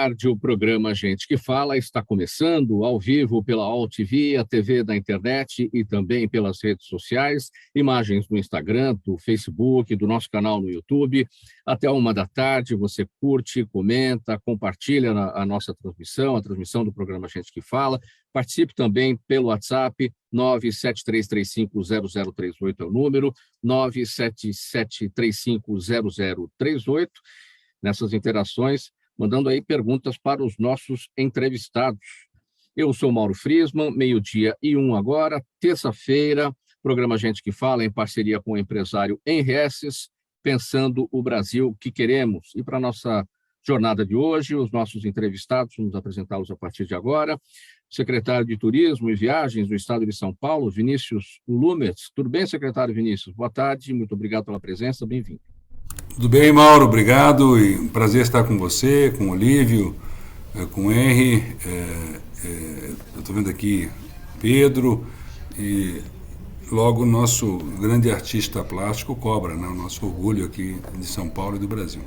tarde. O programa Gente que Fala está começando ao vivo pela AllTV, a TV da internet e também pelas redes sociais, imagens do Instagram, do Facebook, do nosso canal no YouTube. Até 13h você curte, comenta, compartilha a nossa transmissão, a transmissão do programa Gente que Fala. Participe também pelo WhatsApp, 973350038 é o número, 977350038. Nessas interações, mandando aí perguntas para os nossos entrevistados. Eu sou Mauro Friesman, 12h01 agora, terça-feira, programa Gente que Fala, em parceria com o empresário Henry Esses, pensando o Brasil que queremos. E para a nossa jornada de hoje, os nossos entrevistados, vamos apresentá-los a partir de agora, secretário de Turismo e Viagens do Estado de São Paulo, Vinícius Lumetz. Tudo bem, secretário Vinícius? Boa tarde, muito obrigado pela presença, bem-vindo. Tudo bem, Mauro, obrigado, e um prazer estar com você, com o Olívio, com o Henry, eu estou vendo aqui Pedro e logo o nosso grande artista plástico, Cobra, né? O nosso orgulho aqui de São Paulo e do Brasil.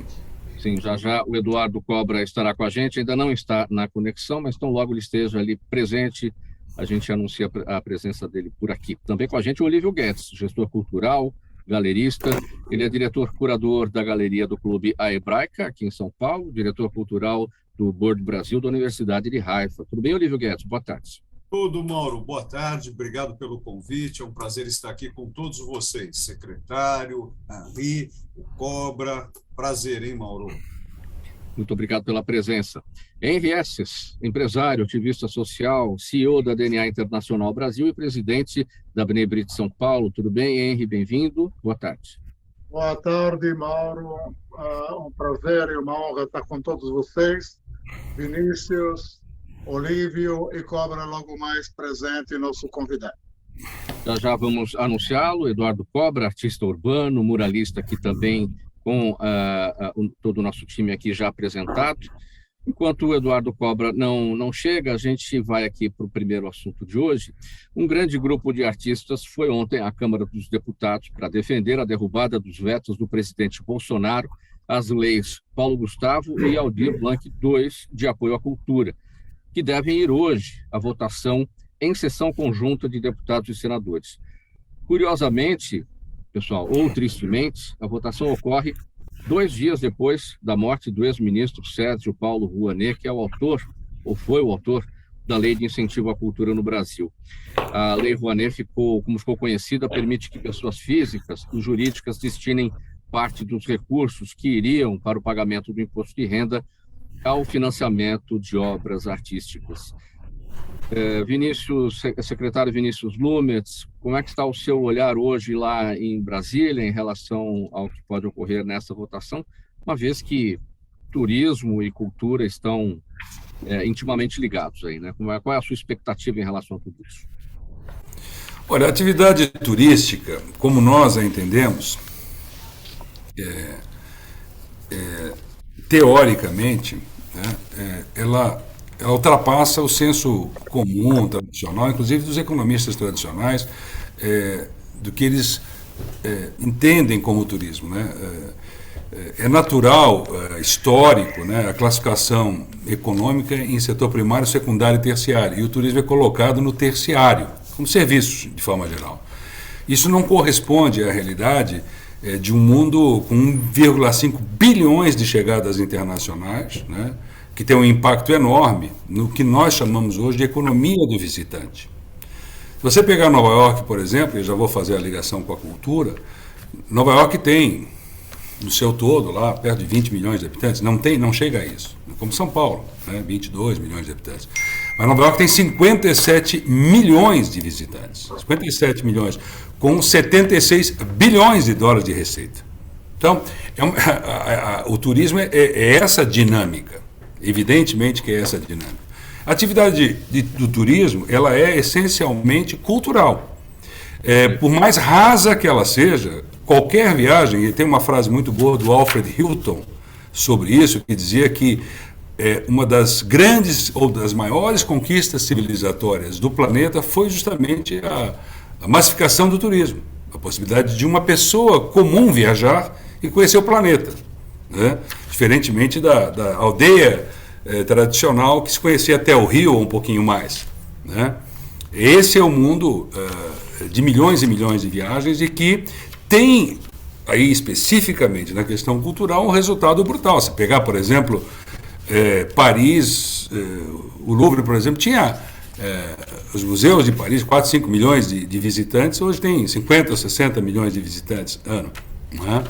Sim, já o Eduardo Cobra estará com a gente, ainda não está na conexão, mas tão logo ele esteja ali presente, a gente anuncia a presença dele por aqui. Também com a gente o Olívio Guedes, gestor cultural, galerista, ele é diretor-curador da Galeria do Clube A Hebraica, aqui em São Paulo, diretor cultural do Bird Brasil da Universidade de Haifa. Tudo bem, Olívio Guedes? Boa tarde. Tudo, Mauro. Boa tarde, obrigado pelo convite, é um prazer estar aqui com todos vocês, secretário, Henri, o Cobra, prazer, hein, Mauro? Muito obrigado pela presença. Henry Esses, empresário, ativista social, CEO da DNA Internacional Brasil e presidente da Bnei Brit São Paulo. Tudo bem, Henry? Bem-vindo. Boa tarde. Boa tarde, Mauro. Um prazer e uma honra estar com todos vocês. Vinícius, Olívio e Cobra logo mais presente, nosso convidado. Já vamos anunciá-lo. Eduardo Cobra, artista urbano, muralista aqui também, com todo o nosso time aqui já apresentado. Enquanto o Eduardo Cobra não chega, a gente vai aqui para o primeiro assunto de hoje. Um grande grupo de artistas foi ontem à Câmara dos Deputados para defender a derrubada dos vetos do presidente Bolsonaro às leis Paulo Gustavo e Aldir Blanc II de apoio à cultura, que devem ir hoje à votação em sessão conjunta de deputados e senadores. Curiosamente, pessoal, ou tristemente, a votação ocorre 2 dias depois da morte do ex-ministro Sérgio Paulo Rouanet, que é o autor, ou foi o autor, da Lei de Incentivo à Cultura no Brasil. A Lei Rouanet, como ficou conhecida, permite que pessoas físicas e jurídicas destinem parte dos recursos que iriam para o pagamento do imposto de renda ao financiamento de obras artísticas. Secretário Vinícius Lumetz, como é que está o seu olhar hoje lá em Brasília em relação ao que pode ocorrer nessa votação, uma vez que turismo e cultura estão intimamente ligados aí, né? Qual é a sua expectativa em relação a tudo isso? Olha, a atividade turística, como nós a entendemos, teoricamente, né, ela ultrapassa o senso comum, tradicional, inclusive dos economistas tradicionais, do que eles entendem como turismo, né? É natural, histórico, né, a classificação econômica em setor primário, secundário e terciário, e o turismo é colocado no terciário, como serviços, de forma geral. Isso não corresponde à realidade de um mundo com 1,5 bilhões de chegadas internacionais, né, que tem um impacto enorme no que nós chamamos hoje de economia do visitante. Se você pegar Nova York, por exemplo, eu já vou fazer a ligação com a cultura, Nova York tem, no seu todo, lá perto de 20 milhões de habitantes, não chega a isso, como São Paulo, né, 22 milhões de habitantes. Mas Nova York tem 57 milhões de visitantes, 57 milhões, com 76 bilhões de dólares de receita. Então, o turismo é essa dinâmica. Evidentemente que é essa dinâmica. A atividade do turismo, ela é essencialmente cultural. Por mais rasa que ela seja, qualquer viagem, e tem uma frase muito boa do Alfred Hilton sobre isso, que dizia que uma das grandes ou das maiores conquistas civilizatórias do planeta foi justamente a massificação do turismo, a possibilidade de uma pessoa comum viajar e conhecer o planeta, né? Diferentemente da aldeia tradicional que se conhecia até o Rio, ou um pouquinho mais, né? Esse é o mundo de milhões e milhões de viagens e que tem, aí especificamente na questão cultural, um resultado brutal. Se pegar, por exemplo, Paris, o Louvre, por exemplo, tinha os museus de Paris, 4, 5 milhões de visitantes, hoje tem 50, 60 milhões de visitantes ano, né?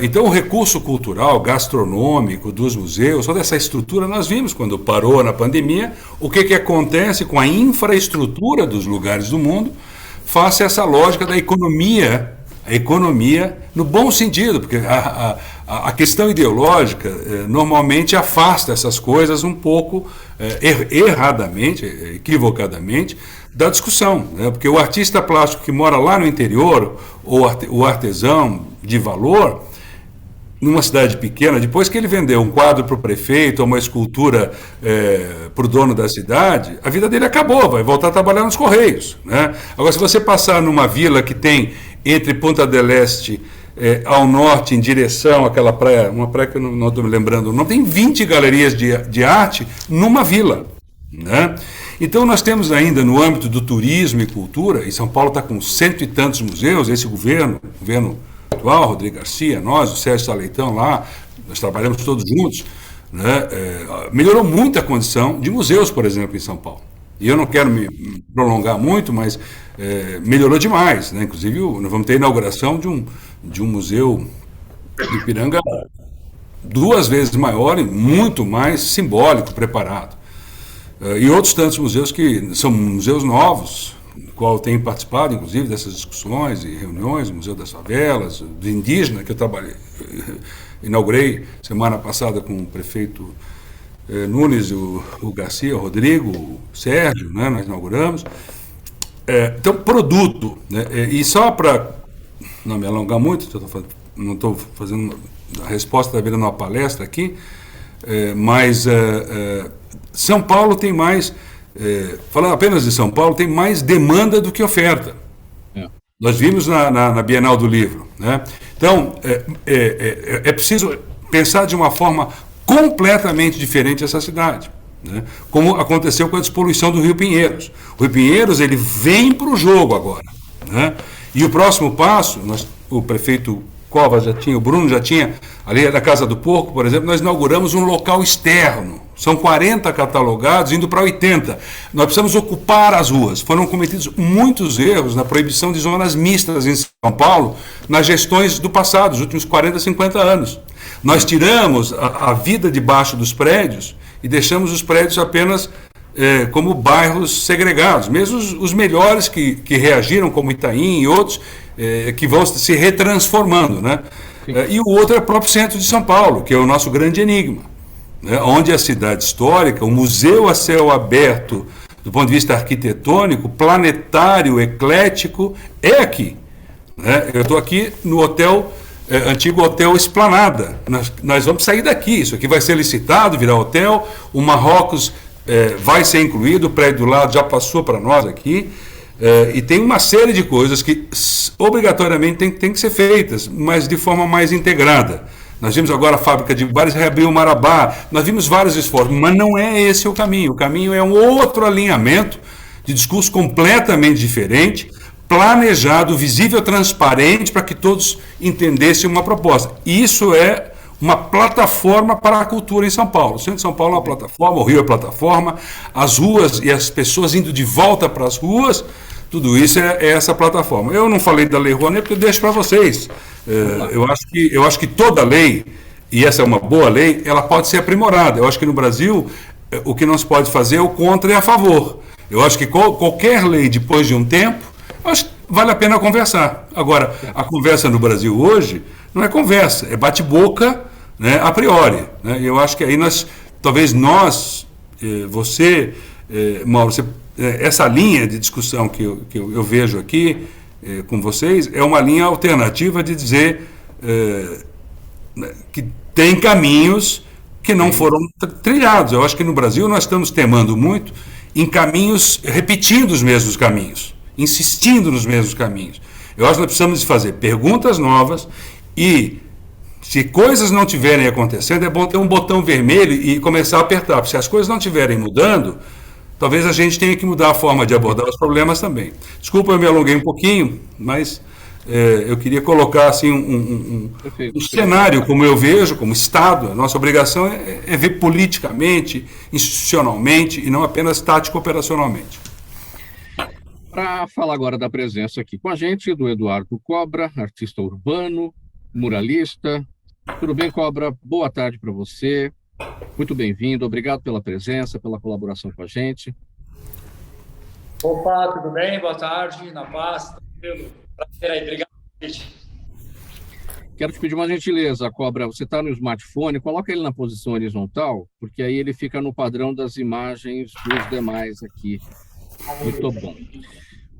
Então, o recurso cultural, gastronômico dos museus, toda essa estrutura, nós vimos quando parou na pandemia, o que acontece com a infraestrutura dos lugares do mundo, face a essa lógica da economia, a economia no bom sentido, porque a questão ideológica normalmente afasta essas coisas um pouco erradamente, equivocadamente, da discussão, né? Porque o artista plástico que mora lá no interior, ou o artesão de valor, numa cidade pequena, depois que ele vendeu um quadro para o prefeito, ou uma escultura para o dono da cidade, a vida dele acabou, vai voltar a trabalhar nos Correios, né? Agora, se você passar numa vila que tem entre Punta del Este ao norte, em direção àquela praia, uma praia que eu não estou me lembrando, não tem 20 galerias de arte numa vila, né? Então, nós temos ainda no âmbito do turismo e cultura, e São Paulo está com 100 e tantos museus, esse governo atual, Rodrigo Garcia, nós, o Sérgio Saleitão lá, nós trabalhamos todos juntos, né? Melhorou muito a condição de museus, por exemplo, em São Paulo. E eu não quero me prolongar muito, mas melhorou demais, né? Inclusive, nós vamos ter a inauguração de um museu de Ipiranga 2 vezes maior e muito mais simbólico, preparado. E outros tantos museus que são museus novos, no qual eu tenho participado, inclusive, dessas discussões e reuniões, o Museu das Favelas, do Indígena, que eu inaugurei semana passada com o prefeito Nunes, o Garcia, o Rodrigo, o Sérgio, né, nós inauguramos. Então, produto, né, e só para não me alongar muito, não estou fazendo a resposta, está virando uma palestra aqui, mas São Paulo tem mais, falando apenas de São Paulo, tem mais demanda do que oferta. Nós vimos na Bienal do Livro, né? Então, é preciso pensar de uma forma completamente diferente essa cidade, né? Como aconteceu com a despoluição do Rio Pinheiros. O Rio Pinheiros, ele vem para o jogo agora, né? E o próximo passo, o prefeito Covas já tinha, o Bruno já tinha, ali na Casa do Porco, por exemplo, nós inauguramos um local externo. São 40 catalogados, indo para 80. Nós precisamos ocupar as ruas. Foram cometidos muitos erros na proibição de zonas mistas em São Paulo, nas gestões do passado, os últimos 40, 50 anos. Nós tiramos a vida debaixo dos prédios e deixamos os prédios apenas como bairros segregados. Mesmo os melhores que reagiram, como Itaim e outros, que vão se retransformando, né? E o outro é o próprio centro de São Paulo, que é o nosso grande enigma, né? Onde a cidade histórica, o museu a céu aberto, do ponto de vista arquitetônico, planetário, eclético, é aqui, né? Eu estou aqui no antigo Hotel Esplanada. Nós vamos sair daqui, isso aqui vai ser licitado, virar hotel, o Marrocos vai ser incluído, o prédio do lado já passou para nós aqui. E tem uma série de coisas que obrigatoriamente tem que ser feitas, mas de forma mais integrada. Nós vimos agora a fábrica de bares reabrir o Marabá, nós vimos vários esforços, mas não é esse o caminho. O caminho é um outro alinhamento de discurso completamente diferente, planejado, visível, transparente, para que todos entendessem uma proposta. E isso é uma plataforma para a cultura em São Paulo. O centro de São Paulo é uma plataforma, o Rio é plataforma, as ruas e as pessoas indo de volta para as ruas, tudo isso é essa plataforma. Eu não falei da Lei Rouanet porque eu deixo para vocês. Eu acho que toda lei, e essa é uma boa lei, ela pode ser aprimorada. Eu acho que no Brasil o que não se pode fazer é o contra e a favor. Eu acho que qualquer lei, depois de um tempo, eu acho que vale a pena conversar. Agora, a conversa no Brasil hoje não é conversa, é bate-boca, né, a priori, né? Eu acho que aí talvez você, Mauro, essa linha de discussão que eu vejo aqui com vocês é uma linha alternativa de dizer que tem caminhos que não foram trilhados. Eu acho que no Brasil nós estamos temando muito em caminhos, repetindo os mesmos caminhos, insistindo nos mesmos caminhos. Eu acho que nós precisamos fazer perguntas novas e se coisas não estiverem acontecendo, é bom ter um botão vermelho e começar a apertar. Porque se as coisas não estiverem mudando, talvez a gente tenha que mudar a forma de abordar os problemas também. Desculpa, eu me alonguei um pouquinho, mas eu queria colocar assim, um cenário como eu vejo, como Estado. A nossa obrigação é ver politicamente, institucionalmente e não apenas tático-operacionalmente. Para falar agora da presença aqui com a gente do Eduardo Cobra, artista urbano, muralista. Tudo bem, Cobra? Boa tarde para você. Muito bem-vindo. Obrigado pela presença, pela colaboração com a gente. Opa, tudo bem? Boa tarde, na paz. Tranquilo. Prazer aí, obrigado. Quero te pedir uma gentileza, Cobra. Você está no smartphone, coloca ele na posição horizontal, porque aí ele fica no padrão das imagens dos demais aqui. Muito bom.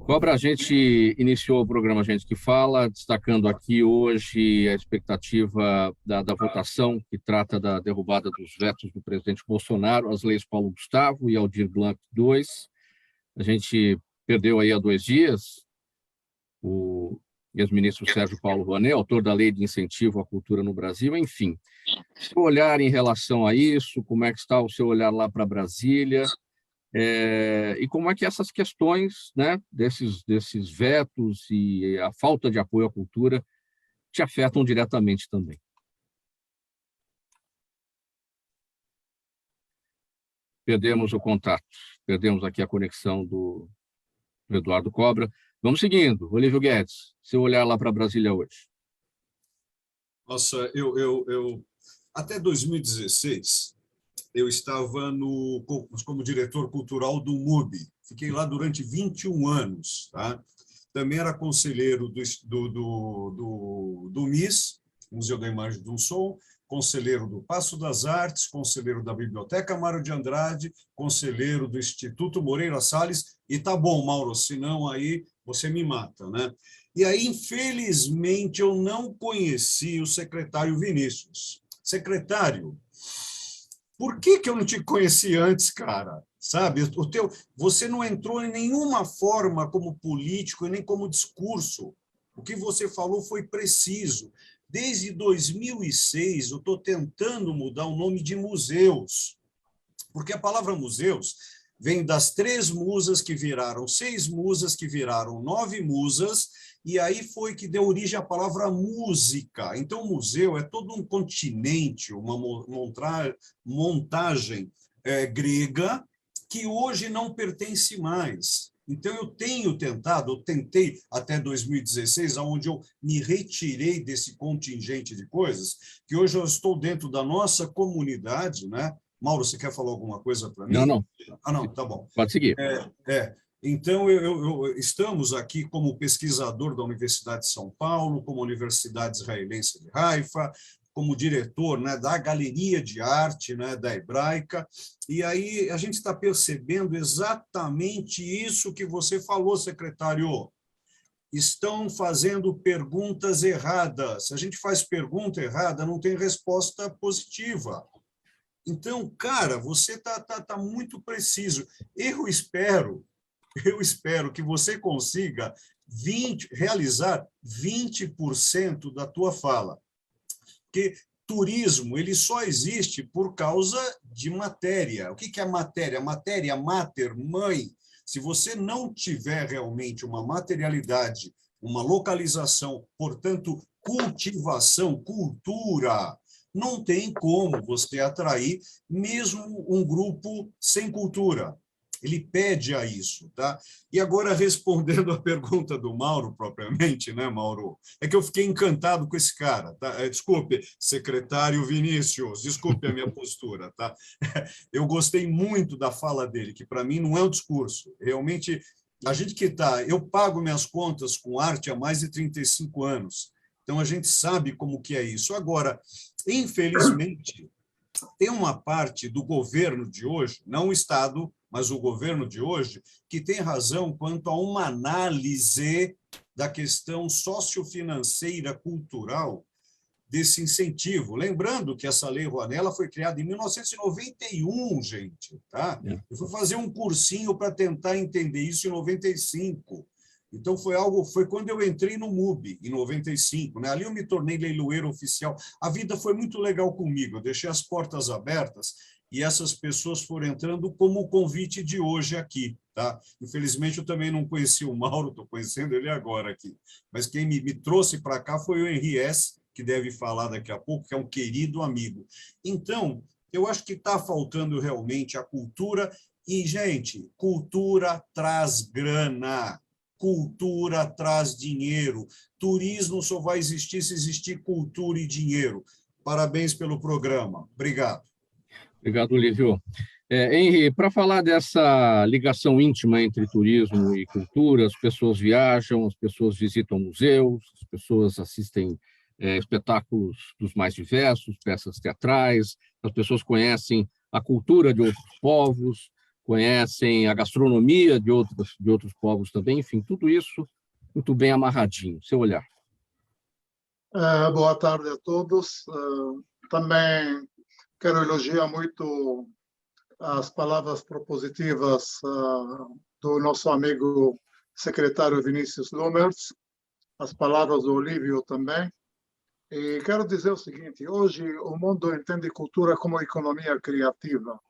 Cobra, a gente iniciou o programa Gente que Fala, destacando aqui hoje a expectativa da votação que trata da derrubada dos vetos do presidente Bolsonaro, às leis Paulo Gustavo e Aldir Blanc II. A gente perdeu aí há 2 dias o ex-ministro Sérgio Paulo Rouanet, autor da Lei de Incentivo à Cultura no Brasil. Enfim, seu olhar em relação a isso, como é que está o seu olhar lá para Brasília? E como é que essas questões, né, desses vetos e a falta de apoio à cultura te afetam diretamente também? Perdemos o contato, perdemos aqui a conexão do Eduardo Cobra. Vamos seguindo. Olívio Guedes, seu olhar lá para Brasília hoje. Nossa, eu até 2016... eu estava como diretor cultural do MUBI. Fiquei lá durante 21 anos. Tá? Também era conselheiro do MIS, Museu da Imagem e do Som, conselheiro do Paço das Artes, conselheiro da Biblioteca Mário de Andrade, conselheiro do Instituto Moreira Salles. E tá bom, Mauro, senão aí você me mata, né? E aí, infelizmente, eu não conheci o secretário Vinícius. Secretário, por que eu não te conheci antes, cara? Sabe? Você não entrou em nenhuma forma como político e nem como discurso. O que você falou foi preciso. Desde 2006, eu estou tentando mudar o nome de museus, porque a palavra museus vem das 3 musas que viraram 6 musas, que viraram 9 musas, e aí foi que deu origem à palavra música. Então, museu é todo um continente, uma montagem grega que hoje não pertence mais. Então, eu tentei até 2016, onde eu me retirei desse contingente de coisas, que hoje eu estou dentro da nossa comunidade, né? Mauro, você quer falar alguma coisa para mim? Não. Ah, não, tá bom. Pode seguir. Então, estamos aqui como pesquisador da Universidade de São Paulo, como Universidade Israelense de Haifa, como diretor, né, da Galeria de Arte, né, da Hebraica, e aí a gente está percebendo exatamente isso que você falou, secretário. Estão fazendo perguntas erradas. Se a gente faz pergunta errada, não tem resposta positiva. Então, cara, você está muito preciso. Eu espero que você consiga realizar 20% da tua fala. Porque turismo ele só existe por causa de matéria. O que é matéria? Matéria, mater, mãe. Se você não tiver realmente uma materialidade, uma localização, portanto, cultivação, cultura, não tem como você atrair mesmo um grupo sem cultura. Ele pede a isso, tá? E agora, respondendo a pergunta do Mauro, propriamente, né, Mauro? É que eu fiquei encantado com esse cara, tá? Desculpe, secretário Vinícius, desculpe a minha postura, tá? Eu gostei muito da fala dele, que para mim não é um discurso. Realmente, a gente que está... Eu pago minhas contas com arte há mais de 35 anos, então a gente sabe como que é isso. Agora, infelizmente, tem uma parte do governo de hoje, não o Estado, mas o governo de hoje, que tem razão quanto a uma análise da questão sociofinanceira, cultural, desse incentivo. Lembrando que essa Lei Rouanet foi criada em 1991, gente. Tá? Eu fui fazer um cursinho para tentar entender isso em 95. Então, foi quando eu entrei no MUBI, em 95, né? Ali eu me tornei leiloeiro oficial. A vida foi muito legal comigo, eu deixei as portas abertas e essas pessoas foram entrando como o convite de hoje aqui. Tá? Infelizmente, eu também não conheci o Mauro, estou conhecendo ele agora aqui. Mas quem me trouxe para cá foi o Henri S., que deve falar daqui a pouco, que é um querido amigo. Então, eu acho que está faltando realmente a cultura. E, gente, cultura traz grana. Cultura traz dinheiro. Turismo só vai existir se existir cultura e dinheiro. Parabéns pelo programa. Obrigado. Obrigado, Lívio. Henri, para falar dessa ligação íntima entre turismo e cultura, as pessoas viajam, as pessoas visitam museus, as pessoas assistem espetáculos dos mais diversos, peças teatrais, as pessoas conhecem a cultura de outros povos, conhecem a gastronomia de outros povos também, enfim, tudo isso muito bem amarradinho. Seu olhar. Boa tarde a todos. Também quero elogiar muito as palavras propositivas do nosso amigo secretário Vinícius Lummertz, as palavras do Olívio também. E quero dizer o seguinte: hoje o mundo entende cultura como economia criativa.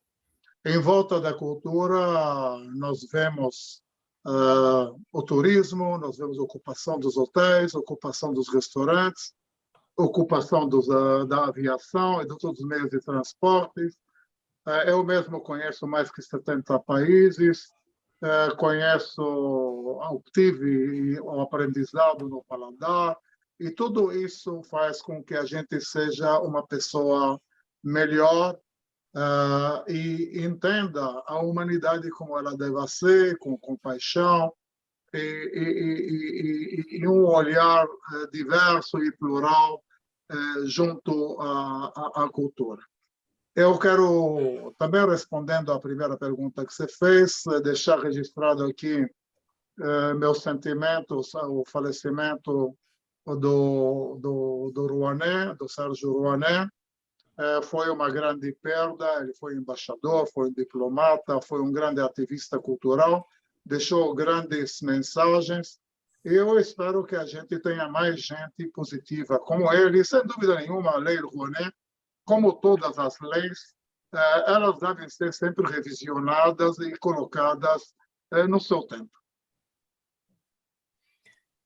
Em volta da cultura, nós vemos o turismo, nós vemos a ocupação dos hotéis, a ocupação dos restaurantes, a ocupação da aviação e de todos os meios de transporte. Eu mesmo conheço mais que 70 países, obtive o aprendizado no paladar, e tudo isso faz com que a gente seja uma pessoa melhor e entenda a humanidade como ela deve ser, com compaixão e um olhar diverso e plural junto à cultura. Eu quero, também respondendo à primeira pergunta que você fez, deixar registrado aqui meus sentimentos ao falecimento do Rouanet, do Sérgio Rouanet. Foi uma grande perda, ele foi embaixador, foi um diplomata, foi um grande ativista cultural, deixou grandes mensagens, e eu espero que a gente tenha mais gente positiva como ele. Sem dúvida nenhuma, a Lei Rouanet, como todas as leis, elas devem ser sempre revisionadas e colocadas no seu tempo.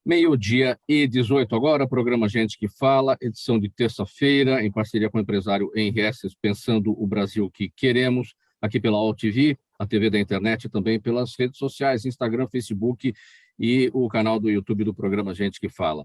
12h18 agora, programa Gente que Fala, edição de terça-feira, em parceria com o empresário Henri S., Pensando o Brasil que Queremos, aqui pela AltV, a TV da internet, e também pelas redes sociais, Instagram, Facebook e o canal do YouTube do programa Gente que Fala.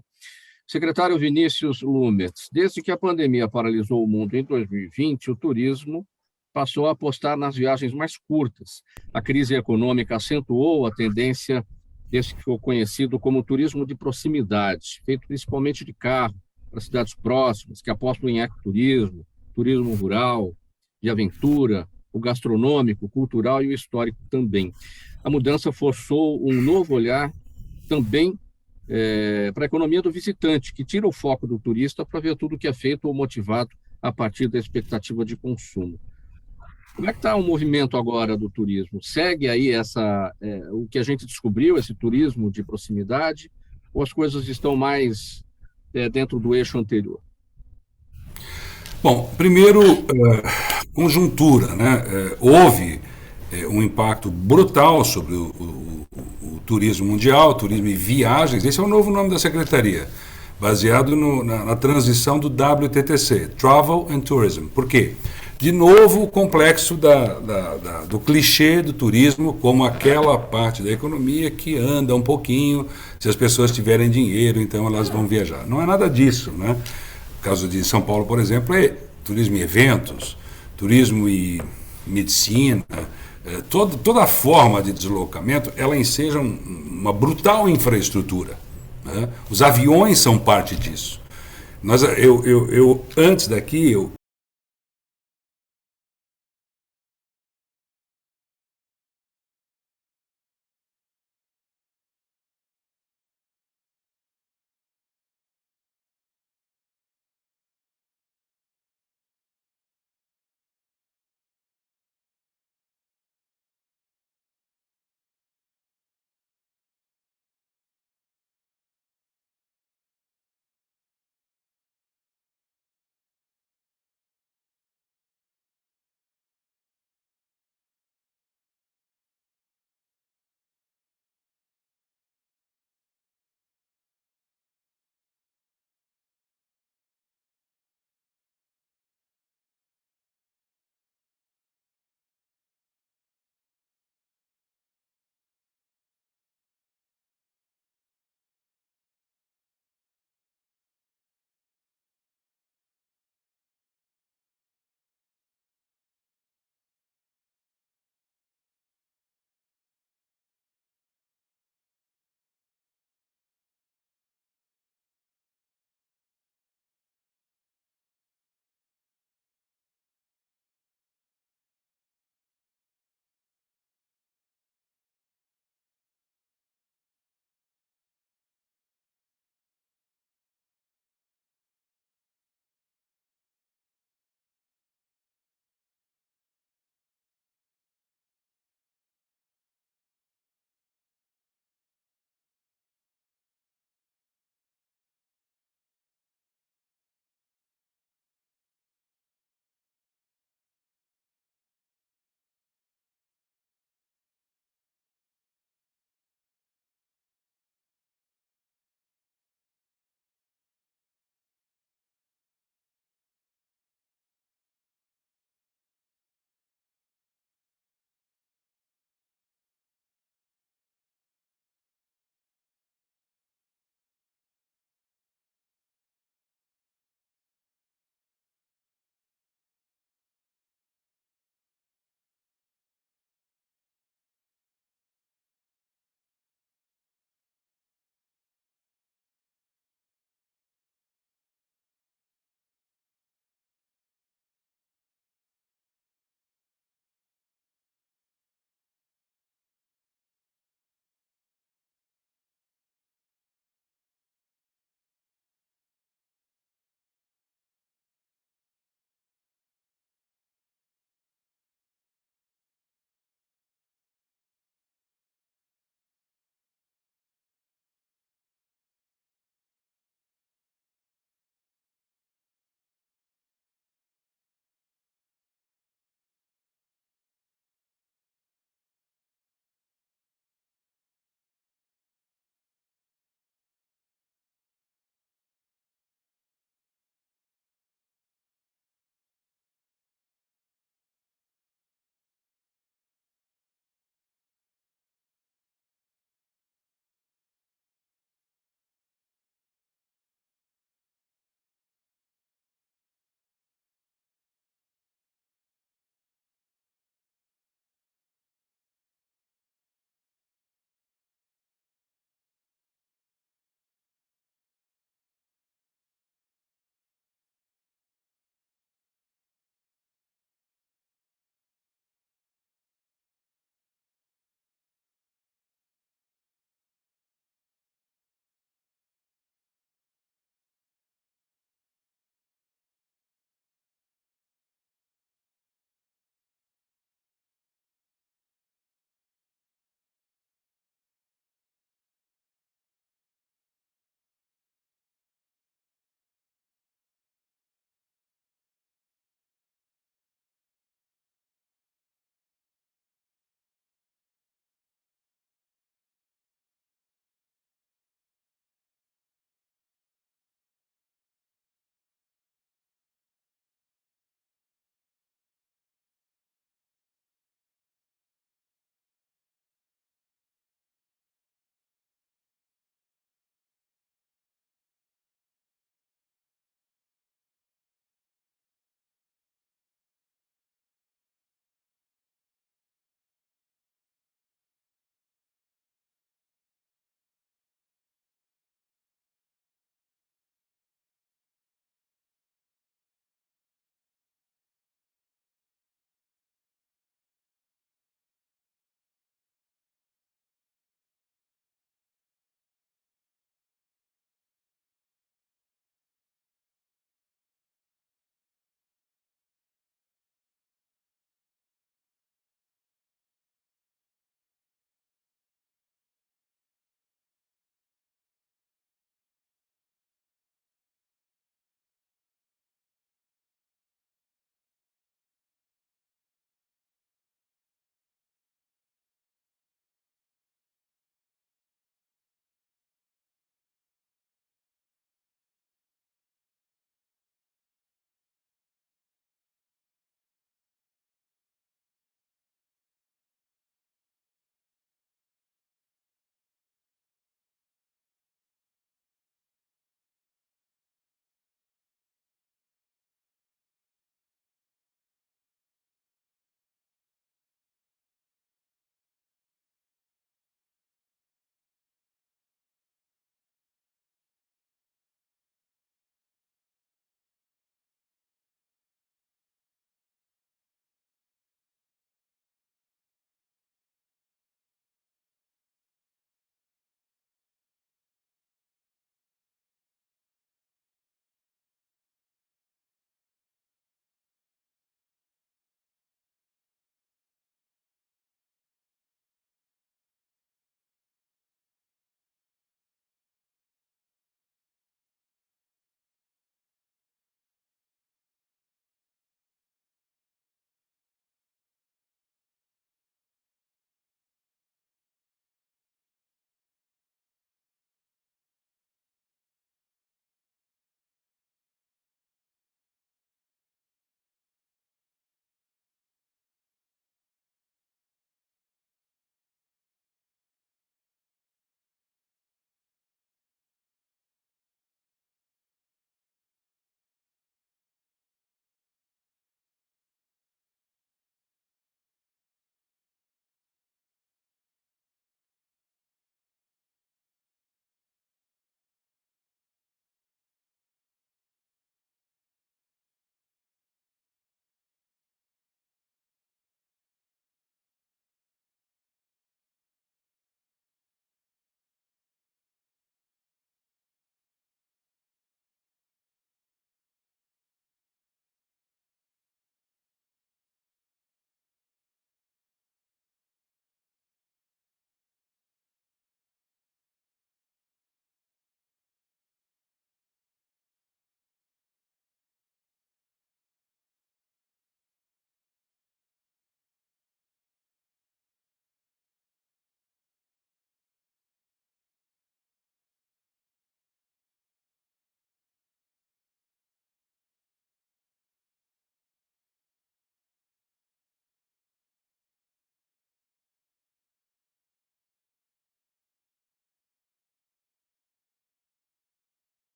Secretário Vinícius Lummertz, desde que a pandemia paralisou o mundo em 2020, o turismo passou a apostar nas viagens mais curtas. A crise econômica acentuou a tendência desse que ficou conhecido como turismo de proximidade, feito principalmente de carro, para cidades próximas, que apostam em ecoturismo, turismo rural, de aventura, o gastronômico, o cultural e o histórico também. A mudança forçou um novo olhar também para a economia do visitante, que tira o foco do turista para ver tudo que é feito ou motivado a partir da expectativa de consumo. Como é que está o movimento agora do turismo? Segue aí o que a gente descobriu, esse turismo de proximidade, ou as coisas estão mais dentro do eixo anterior? Bom, primeiro, conjuntura, né? Houve um impacto brutal sobre o turismo mundial, turismo e viagens. Esse é o novo nome da secretaria, baseado na transição do WTTC, Travel and Tourism. Por quê? De novo, o complexo do clichê do turismo como aquela parte da economia que anda um pouquinho, se as pessoas tiverem dinheiro, então elas vão viajar. Não é nada disso, né? No caso de São Paulo, por exemplo, é turismo e eventos, turismo e medicina, toda a forma de deslocamento, ela enseja uma brutal infraestrutura, né? Os aviões são parte disso. Antes daqui, eu